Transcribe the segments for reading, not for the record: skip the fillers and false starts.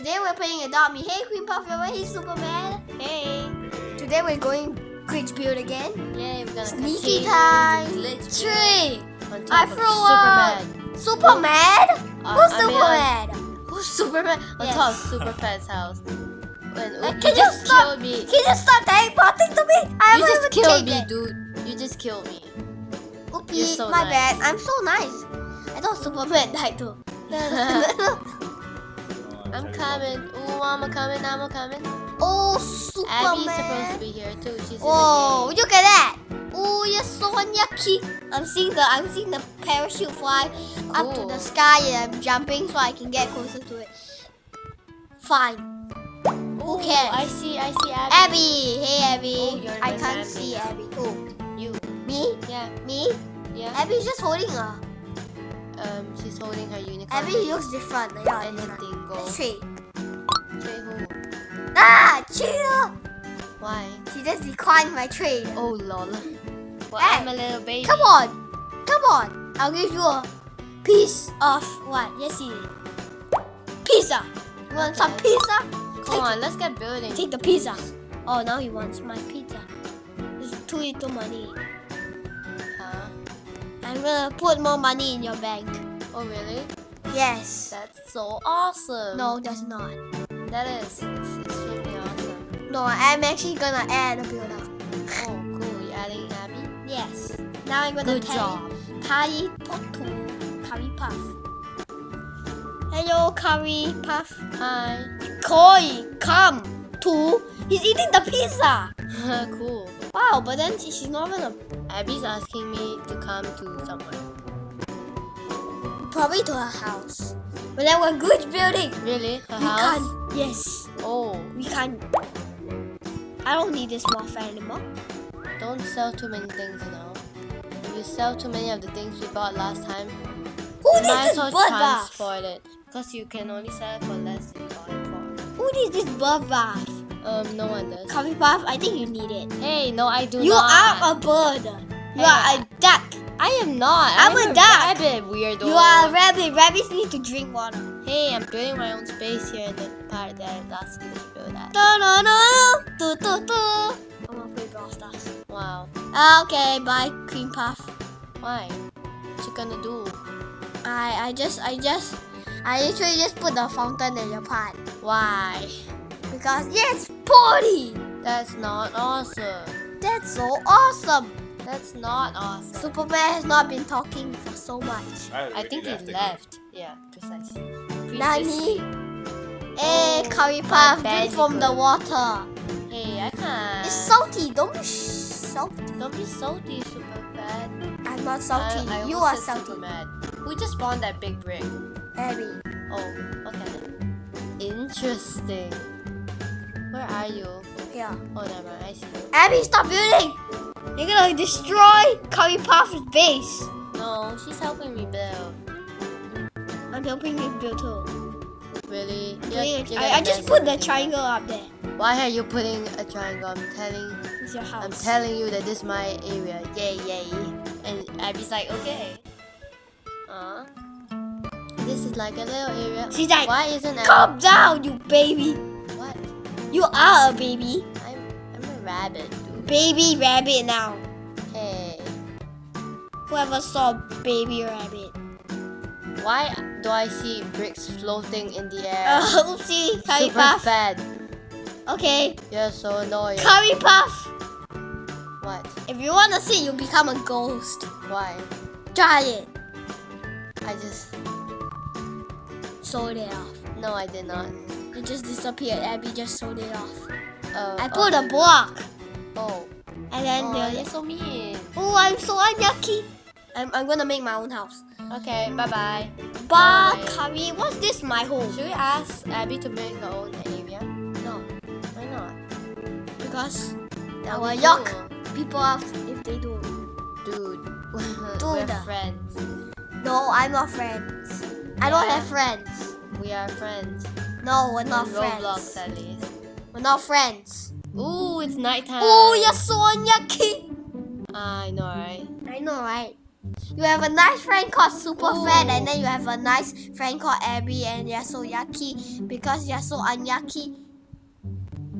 Today we're playing Adopt Me. Hey Queen Puff, hey Superman. Hey. Today we're going glitch build again. Yay, we're gonna Sneaky continue time. the glitch Tree. on I top of throw Superman. Superman? Who's I mean, Superman? Who's Superman? On Yes. top of Superman's house. When Can you just stop? killed me. Can you stop teleporting to me? I You haven't just even killed caved me, yet. dude. You just killed me. Oopsie, You're so my nice. bad. I'm so nice. I thought Superman died too. I'm coming. Ooh, I'm coming. Oh, Superman. Abby's supposed to be here too. She's Whoa, in the game. look at that. Oh, you're so yucky. I'm seeing the parachute fly up to Cool. the sky and I'm jumping so I can get closer to it. Fine. Ooh, cares? I see Abby. Abby. Hey Abby. Oh, you're in I my can't family see now. Abby. Oh, You. me? Yeah. Me? Yeah. Abby's just holding her. She's holding her unicorn. Abby looks different. Yeah, And a different. dingo. Let's trade. Say who? Ah, cheater! Why? She just declined my trade. Oh lol. Well, Hey, I'm a little baby. Come on. I'll give you a piece of what? Yes, you need. Pizza. You want some pizza? Come on, let's get building. Take the pizza. Oh, now he wants my pizza. There's too little money. Huh? I'm gonna put more money in your bank. Oh really? Yes. That's so awesome. No, that's not. That is. It's extremely awesome. No, I'm actually gonna add a builder. Oh cool. You adding Abby? Yes. Now I'm gonna Good job. Curry pot to Curry Puff. Hello, Curry Puff. Hi. Koi, come to. He's eating the pizza. Cool. Wow, but then she's not gonna. Abby's asking me to come to somewhere. Probably to her house. But then we're glitch building. Really? Her We house? can't. Yes, Oh, we can't. I don't need this warfare anymore. don't sell too many things, you know. If you sell too many of the things we bought last time, Who you needs might this as well bird bath? transport it. Because you can only sell it for less than you bought it for. Who needs this bird bath? No one does. Curry Puff, I think you need it. Hey, no, I do You not. are a bird. You Hey, are a duck. I am not. I'm a duck. rabbit, weirdo. You are a rabbit. Rabbits need to drink water. Hey, I'm building my own space here in the part that last glitch build at. I'm gonna play Brawl Stars. Wow. Okay, bye, Cream Puff. Why? What you gonna do? I literally just put the fountain in your pot Why? because yes, party. That's not awesome. That's so awesome. That's not awesome. Superman has not been talking for so much. I think he left. Yeah, precisely. Nani? Oh, Hey, Curry Puff, bad drink from the good. water. Hey, I can't. It's salty. Don't be salty. Don't be salty, super fat. I'm not salty. I You almost are said salty. super mad. We just spawned that big brick. Abby. Oh, okay. Interesting. Where are you? Yeah. Oh, never mind. I see you. Abby, stop building. You're gonna destroy Curry Puff's base. No, she's helping me build. I'm helping you build too. Really? I just put the triangle up there. Why are you putting a triangle? It's your house. I'm telling you that this is my area. Yay, yay. And Abby's like, okay. This is like a little area. She's like, Why isn't Abby? calm down, you baby. What? You are a baby. I'm a rabbit, dude. Baby rabbit now. Hey. Whoever saw baby rabbit. Why do I see bricks floating in the air? Oopsie, Curry Super Puff. fat. Okay, You're so annoying. Curry Puff. What? If you wanna see, you become a ghost. Why? Try it. I just... Sold it off. No, I did not. It just disappeared. Abby just sold it off. Oh, I put okay. a block. Oh. And then Oh, you're so mean. oh, I'm so unlucky. I'm gonna make my own house. Okay, bye-bye. But Bye. Curry, what's this my home? Should we ask Abby to make her own area? No, Why not? because That our would be yuck cool. people out if they do. Dude. We're Dude. friends. No, I'm not friends. I don't have friends. We are friends. No, we're not In friends. Roblox at least. We're not friends. Ooh, it's nighttime. Oh, you're so unlucky. I know, right? I know, right? You have a nice friend called Super Ooh. Fat, and then you have a nice friend called Abby, and you're so yucky because you're so unyucky.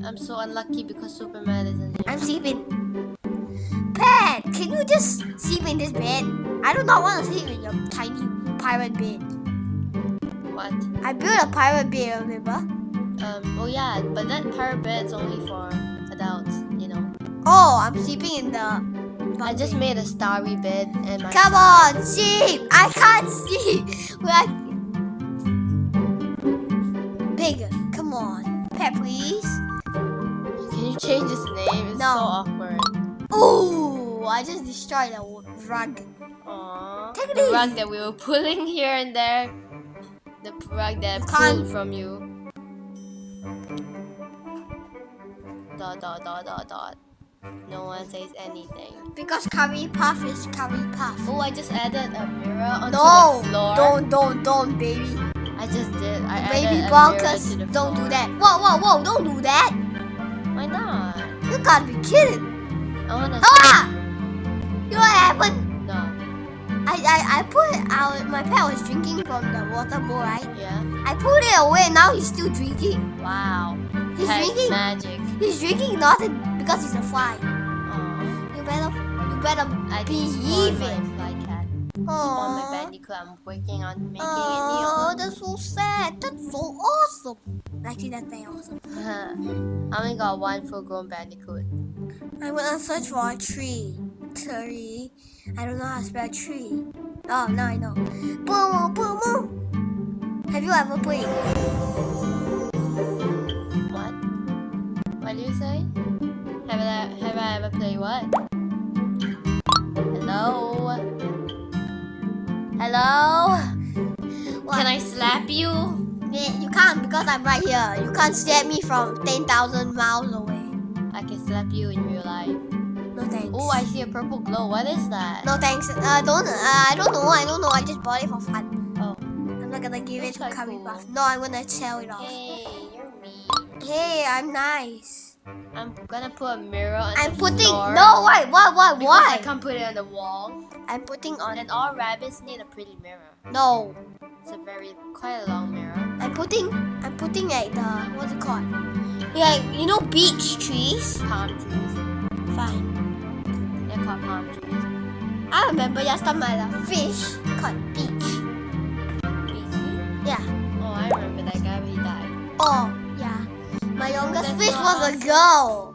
I'm so unlucky because Superman isn't here. I'm sleeping. Pat, can you just sleep in this bed? I do not want to sleep in your tiny pirate bed. What? I built a pirate bed, remember? Oh yeah, but that pirate bed's only for adults, you know. Oh, I'm sleeping in the... I just made a starry bed and my Come on, sleep! I can't sleep! Pig, come on. Pat, please. Can you change his name? It's No. so awkward. Ooh, I just destroyed the rug. Aww. Take it The easy. rug that we were pulling here and there. The rug that I You pulled can't- from you. Dot dot dot dot dot. No one says anything. Because curry puff is curry puff. Oh, I just added a mirror onto No, the floor. don't, baby. I just did. I Baby added a mirror Balkus, to the don't do floor. that. Whoa, don't do that. Why not? You gotta be kidding. I wanna. Ah! You know what happened? No. I put it out. My pet was drinking from the water bowl, right? Yeah. I put it away. Now he's still drinking. Wow. He's That's drinking. magic. He's drinking nothing because he's a fly. Aww. You better I behave didn't spawn it. my fly cat. Spawn my Aww. bandicoot. I'm working on making Oh, it that's so sad. That's so awesome. Actually, that's very awesome. new. I only got one full-grown bandicoot. I'm gonna search for a tree. Tree. I don't know how to spell tree. Oh, now I know. Boom, boom, boom. Have you ever played? What? What do you say? Have I ever played what? Hello? Hello? What? Can I slap you? Yeah, you can't because I'm right here. You can't stab me from 10,000 miles away. I can slap you in real life. No thanks. Oh, I see a purple glow. What is that? No thanks. I don't know. I just bought it for fun. Oh. I'm not gonna give it That's to quite Curry cool. Buff. No, I'm gonna sell it off. Hey, you're mean. Hey, I'm nice. I'm gonna put a mirror on I'm the putting. floor. No, why? Because I can't put it on the wall. I'm putting on. And all rabbits need a pretty mirror. No, It's quite a long mirror. I'm putting like the what's it called? Yeah, you know beech trees. Palm trees. Fine. They're called palm trees. I remember last time I had a fish called beech. Beachy? Yeah. Oh, I remember that guy, but he died. Oh, yeah. My youngest That's fish not was a girl.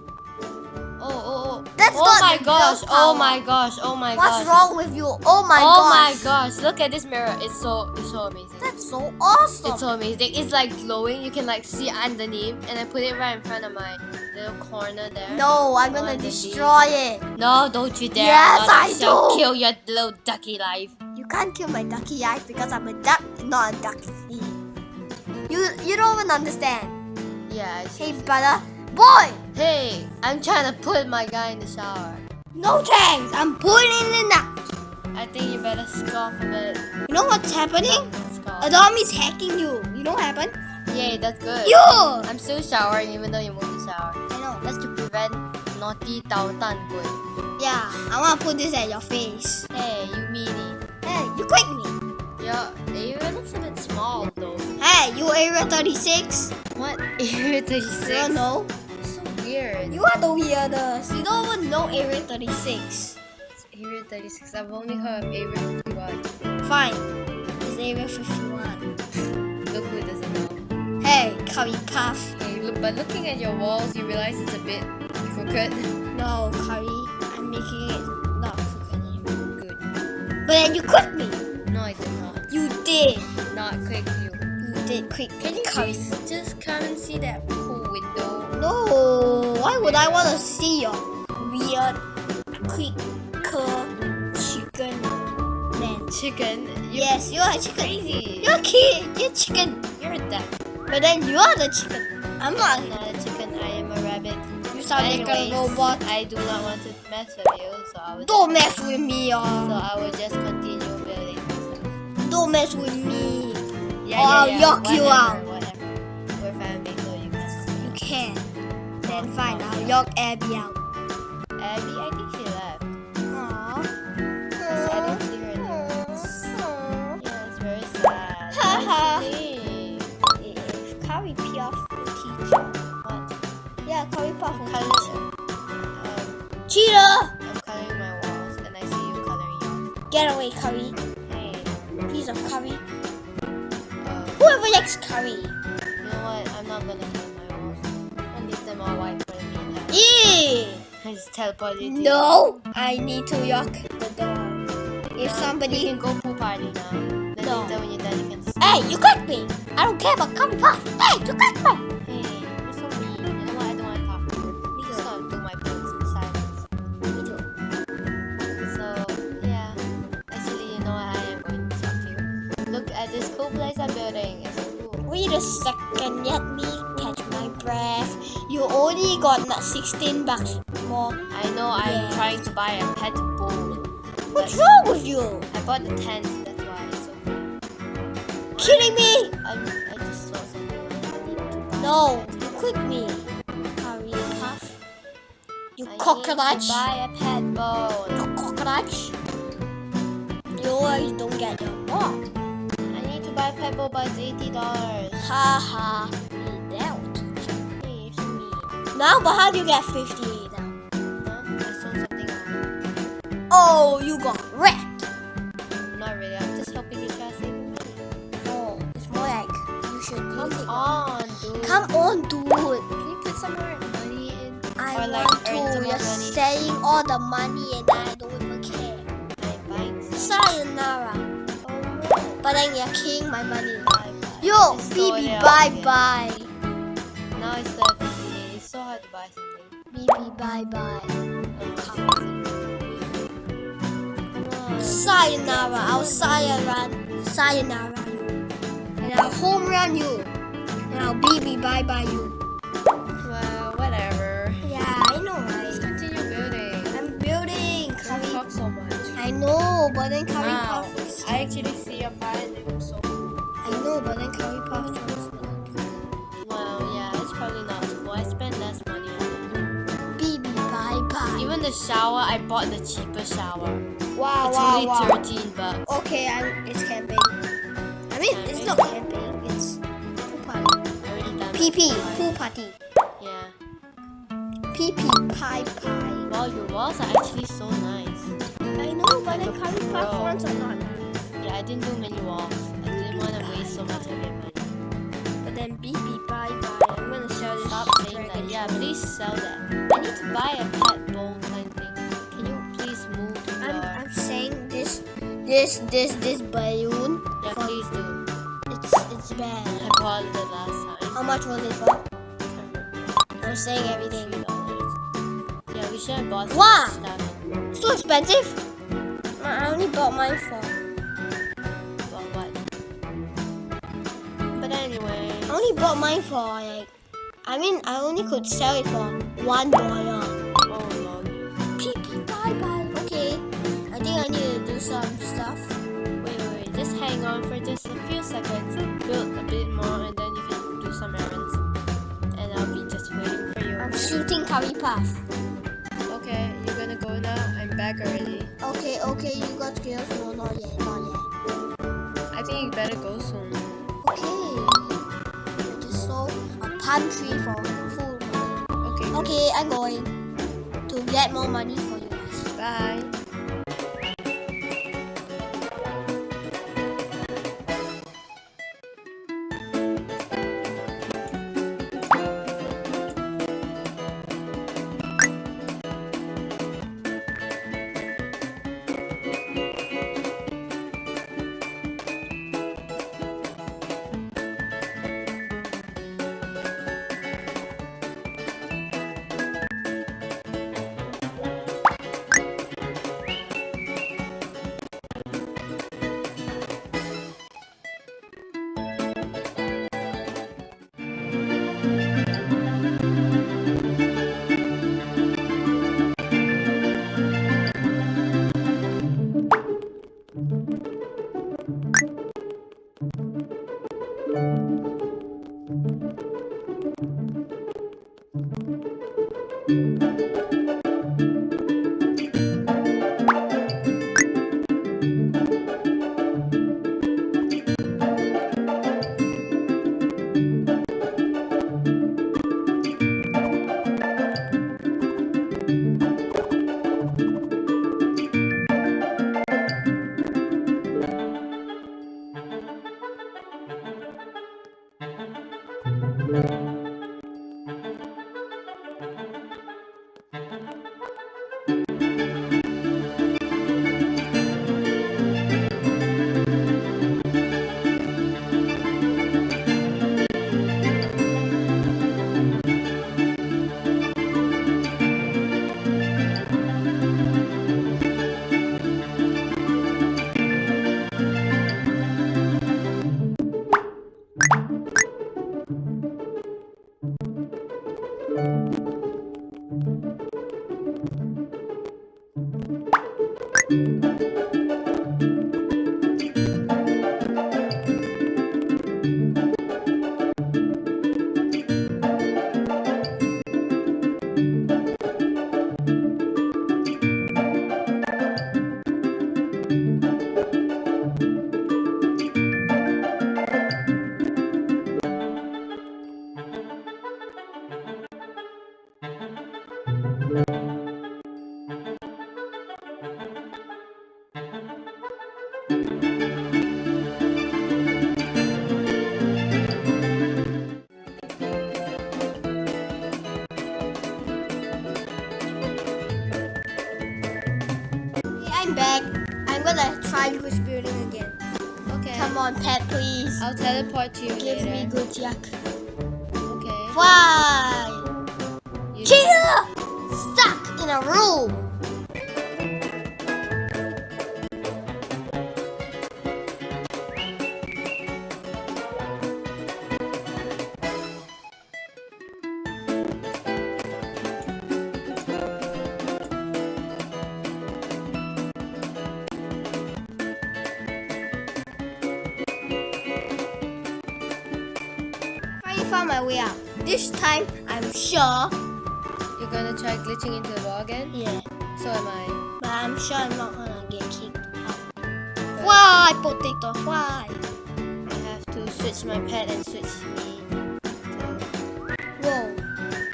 Oh. That's Oh not my the gosh. girl Oh power. my gosh. Oh my What's gosh. wrong with you? Oh my Oh gosh. my gosh. Look at this mirror. It's so amazing. That's so awesome. It's so amazing. It's like glowing. You can like see underneath, and I put it right in front of my little corner there. No, I'm On gonna the destroy it. No, don't you dare. Yes, I shall do. kill your little ducky life. You can't kill my ducky eyes because I'm a duck, not a ducky. You don't even understand. Yeah. Hey, brother. Boy! Hey, I'm trying to put my guy in the shower. No thanks. I'm putting it out. I think you better scoff a bit. You know what's happening? Scoff. Adam is hacking you. You know what happened? Yay, that's good. You! I'm still showering even though you moved to shower. I know. That's to prevent naughty Tao Tan Gui. Yeah, I want to put this at your face. Hey, you meanie. Hey, you quick me. Your area looks a bit small though. Hey, you area 36? What? Area 36? You don't know? So weird. You are the weirdest. You don't even know area 36. It's Area 36. I've only heard of Area 51. Fine. It's area 51. Look who doesn't know. Hey, curry puff. Hey, but looking at your walls, you realize it's a bit crooked. No, curry. I'm making it not crooked anymore. Good. But then you quit me. No, I did not. You did. Not quick you. You did quick. Can you curry? just come and see that cool window? No. Why would I want to see your weird, quick, chicken man? Chicken? Yes, you are a chicken. Crazy. You're a kid. You're chicken. You're a duck. But then you are the chicken. I'm not. I'm not a chicken. I am a rabbit. You sound like a Anyways, robot. I do not want to mess with you, so I will. Don't mess with me, So I will just continue building stuff. Don't mess with me. Yeah, Or I'll yuck you out. Whatever. We're family, so you can. You can. Then fine, I'll yuck Abby out. Abby, I think she left. Aww. I didn't see her in the will teach you. What? Yeah, curry puff will Color. teach you. Um, Cheater! I'm coloring my walls, and I see you coloring yours. Get away, curry. Hey. Piece of curry. Uh, Whoever likes curry. you know what? I'm not gonna color my walls. I'll leave them all white for me and Dad. Yeah. I just teleported you. No, I need to lock the door. If You somebody. can go pool party now. Then No. later when you're done, you can just. Hey, you got me. I don't care about curry puff. Hey, you got me. Hey, you're so mean. You know what? I don't want to talk to you. I'm just gonna do my boots in silence. Me too. So, yeah. Actually, you know what? I am going to talk to you. Look at this cool place I'm building. It's so cool. Wait a second, let me catch my breath. You only got not 16 bucks more. I know I'm Yeah. trying to buy a pet bull. What's but wrong with you? I bought the tent, that's why it's so cool. Kidding me? I just saw something. I need to buy No, a pet. you quit me. Curry puff. You I cockroach. need to buy a pet bowl. You cockroach. You always don't get your mom. I need to buy a pet bowl, but it's $80. Ha ha. Me doubt. Hey, it's me. Now, but how do you get 58 now? Huh? I saw something wrong. Oh, you got wrecked. Not really, I'm just helping you try to save money. No, it's more like you should use Come it. on, dude. Come on, dude. Can you put some more money in? I Or, like, want earn to. some more You're money. saying all the money and I don't even care. I'm buying some. Sayonara. Oh no. But then you're killing my money. Bye-bye. Yo, Just Phoebe, sort it out bye again. bye. Now it's the 58. It's so hard to buy something. Phoebe, bye bye. Come on. Sayonara. I'll sayonara you. And I'll home run you. And I'll BB bye bye you. Well, whatever. Yeah, I know, Just right? continue building. I'm building Don't curry. talk so much. I know, but then curry Wow. puff is. I actually see your pie and it looks so cool. I know, but then curry puff is not. Well, yeah, it's probably not as cool. I spent less money on BB bye bye. it. Even the shower, I bought the cheaper shower. Wow, It's wow, only wow. 13 bucks. Okay, it's camping. I mean, it's not camping. It's pool party. Already done. PP, Pie. pool party. Yeah. PP, pie, pie. Well, your walls are actually so nice. I know, but Like the a curry puff pro. ones are not nice. Yeah, I didn't do many walls. I didn't want to waste so much of your money. But then BB, bye, bye. I'm gonna sell this. Stop saying that. dragon Yeah, fruit. please sell that. I need to buy a pet bowl kind of thing. Can you please move I'm your... saying this balloon. Yeah, for- please do. It's bad. I bought it the last time. How much was it for? Can't remember. I'm saying everything. $3. Yeah, we should have bought some Wow. stuff. So expensive. I only bought mine for. But what? But anyway. I only bought mine for like. I mean, I only could sell it for $1. Oh lord. PP, bye bye. Okay. I think I need to do some stuff. Wait. Just hang on for just a few seconds. Build a bit more and then you can do some errands. And I'll be just waiting for you. I'm shooting curry puff. Okay, you're gonna go now. I'm back already. Okay, you got skills? No, not yet. I think you better go soon. Okay. I just saw a palm tree for food. Okay. good. Okay, I'm going to get more money for you guys. Bye. I'm back. I'm gonna try Bush building again. Okay. Come on, pet, please. I'll teleport to you Give later. me good luck. Okay. Why? You- Cheetah! Stuck in a room. I found my way out. This time, I'm sure. You're gonna try glitching into the wall again? Yeah. So am I. But I'm sure I'm not gonna get kicked out. Fly, potato, fly. I have to switch my pet and switch me. Whoa.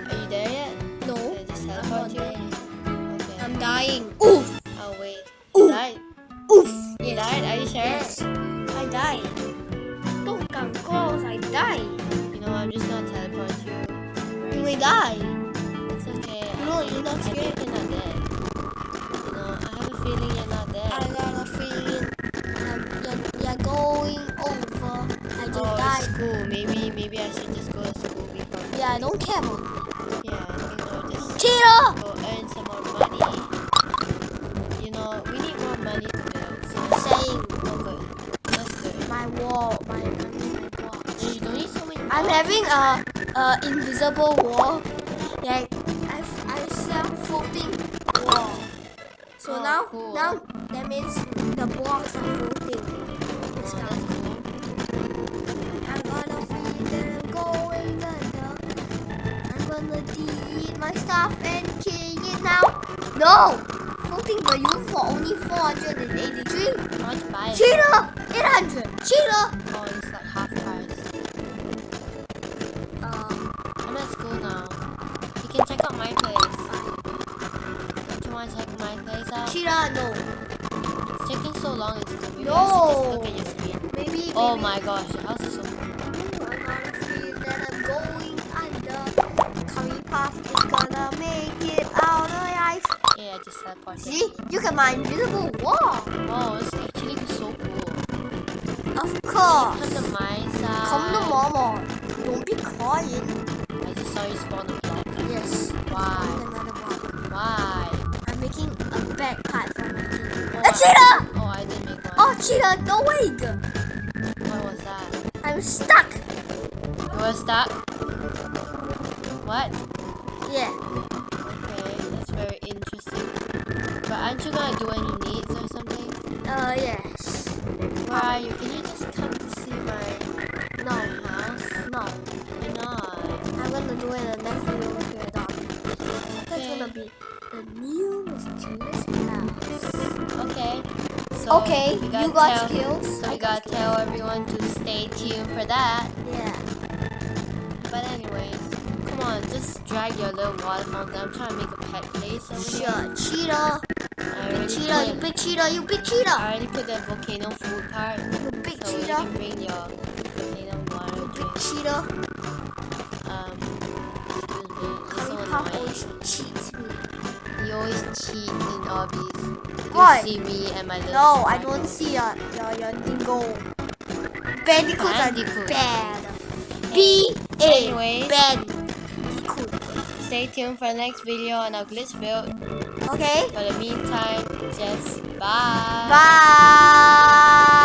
Are you there yet? No. Did I just I'm teleport not you? there. Okay. I'm dying. Oof. I'll wait. Ooh. You died? Oof. You died? Are you sure? Yes. I died. Don't come close. I died. You know, I'm just gonna teleport you. You may die. It's okay. No, you're not I think scared. you're not dead. You know, I have a feeling you're not dead. I got a feeling you're going over. I just Oh, died. school. Maybe I should just go to school before. Yeah, I don't care about Yeah, you know, just Cheetah! go earn some more money. You know, we need more money to build. So Saying oh, good. That's good. my wall, my Yeah, you don't need so many. I'm blocks. having a invisible wall. Like I see a floating wall. So Oh, now cool. that means the blocks are floating. It's Oh, kind that's of cool. I'm gonna feel that I'm going under. I'm gonna delete my stuff and kill it now. No! Floating balloon for only 483. How much buy it? Cheetah! 800! Cheetah! Oh, it's like half price. I'm at school now. You can check out my place. Don't you want to check my place out? Cheetah, no. It's taking so long in school. Maybe No. I should just look at your screen. Maybe. Oh maybe. my gosh, your house is so cool. I'm gonna feel that I'm going under. Curry Puff is gonna make it out alive. Yeah, I just teleported. See, you can my invisible wall. Oh, it's actually so cool. Of course. Come to my side. Come to mama. Don't be crying. I just saw you spawn a block. Yes. Why? Find another block. Why? I'm making a backpack for my kid. Oh, A cheetah! Oh, I didn't make one. Oh, cheetah, no wait. What was that? I'm stuck. You were stuck? What? Yeah. Okay, that's very interesting. But aren't you gonna do any needs or something? Yes. Where are you? Can you just come to see my No. house? No. Why not? I'm gonna do it in the next video with your dog. That's Okay. gonna be the new mysterious house. Okay. So Okay, we you gotta got tell- skills. So I we got gotta tell everyone to stay tuned for that. Yeah. But anyways, come on, just drag your little water fountain. I'm trying to make a pet place over here. Sure. Cheetah. I Big already cheetah. You put- big cheetah. You big I cheetah. already put the volcano food part, You big so you cheetah. can bring your volcano water Big drink. cheetah. Excuse me. It's so Curry Puff annoying. always cheats me. He always cheats in obbies. Why? You see me and my little No, I sparkle. don't see your dingo. Bandicoots are Bandicoot. bad. B-A. Anyways. Bandicoot. Stay tuned for the next video on our glitch build. Okay. For the meantime, just bye. Bye.